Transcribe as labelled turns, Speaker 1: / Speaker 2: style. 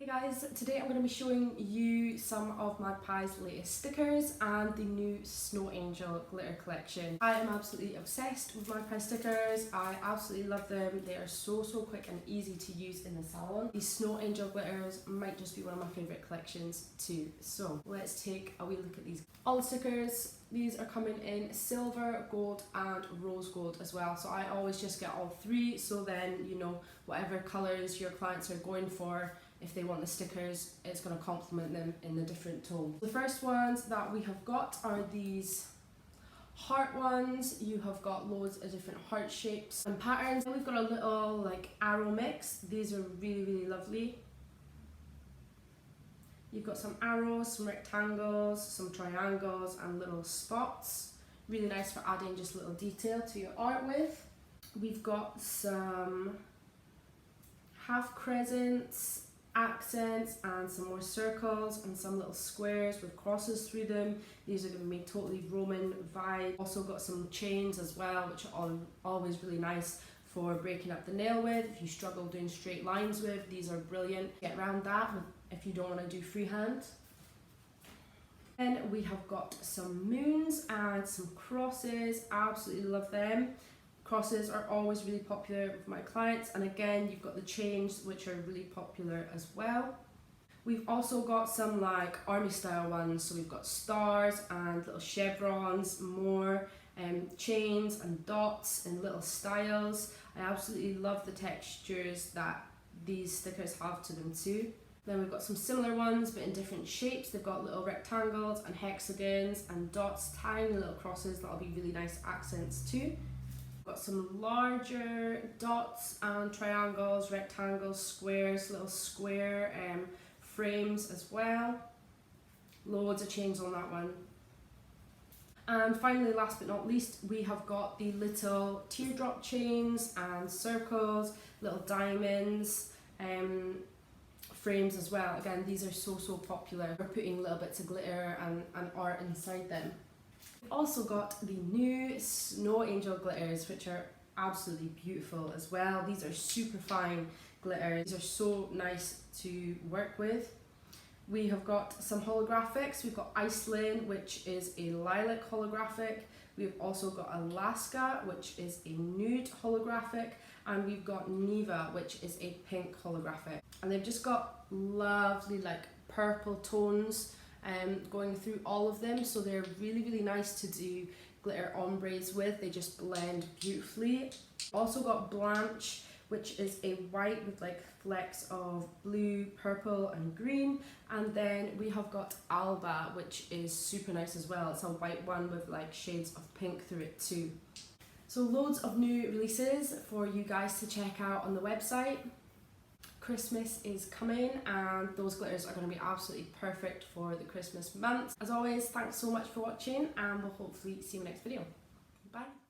Speaker 1: Hey guys, today I'm going to be showing you some of Magpie's latest stickers and the new Snow Angel glitter collection. I am absolutely obsessed with Magpie stickers. I absolutely love them. They are so quick and easy to use in the salon. These Snow Angel glitters might just be one of my favourite collections too. So let's take a wee look at these. All the stickers, these are coming in silver, gold and rose gold as well. So I always just get all three, so then you know whatever colours your clients are going for, if they want the stickers, it's going to complement them in the different tones. The first ones that we have got are these heart ones. You have got loads of different heart shapes and patterns. We've got a little like arrow mix. These are really lovely. You've got some arrows, some rectangles, some triangles and little spots. Really nice for adding just a little detail to your art with. We've got some half crescents, accents and some more circles and some little squares with crosses through them. These are going to be totally Roman vibe. Also got some chains as well, which are always really nice for breaking up the nail with. If you struggle doing straight lines with, these are brilliant. Get around that if you don't want to do freehand. Then we have got some moons and some crosses. Absolutely love them. Crosses are always really popular with my clients, and again you've got the chains which are really popular as well. We've also got some like army style ones, so we've got stars and little chevrons, more chains and dots and little styles. I absolutely love the textures that these stickers have to them too. Then we've got some similar ones but in different shapes. They've got little rectangles and hexagons and dots, tiny little crosses that'll be really nice accents too. Got some larger dots and triangles, rectangles, squares, little square frames as well. Loads of chains on that one. And finally, last but not least, we have got the little teardrop chains and circles, little diamonds, frames as well. Again, these are so popular. We're putting little bits of glitter and art inside them. We've also got the new Snow Angel glitters, which are absolutely beautiful as well. These are super fine glitters. These are so nice to work with. We have got some holographics. We've got Iceland, which is a lilac holographic. We've also got Alaska, which is a nude holographic. And we've got Neva, which is a pink holographic. And they've just got lovely like purple tones going through all of them, so they're really nice to do glitter ombres with. They just blend beautifully. Also got Blanche, which is a white with like flecks of blue, purple and green, and then we have got Alba, which is super nice as well. It's a white one with like shades of pink through it too. So loads of new releases for you guys to check out on the website. Christmas is coming and those glitters are going to be absolutely perfect for the Christmas month. As always, thanks so much for watching and we'll hopefully see you in the next video. Bye!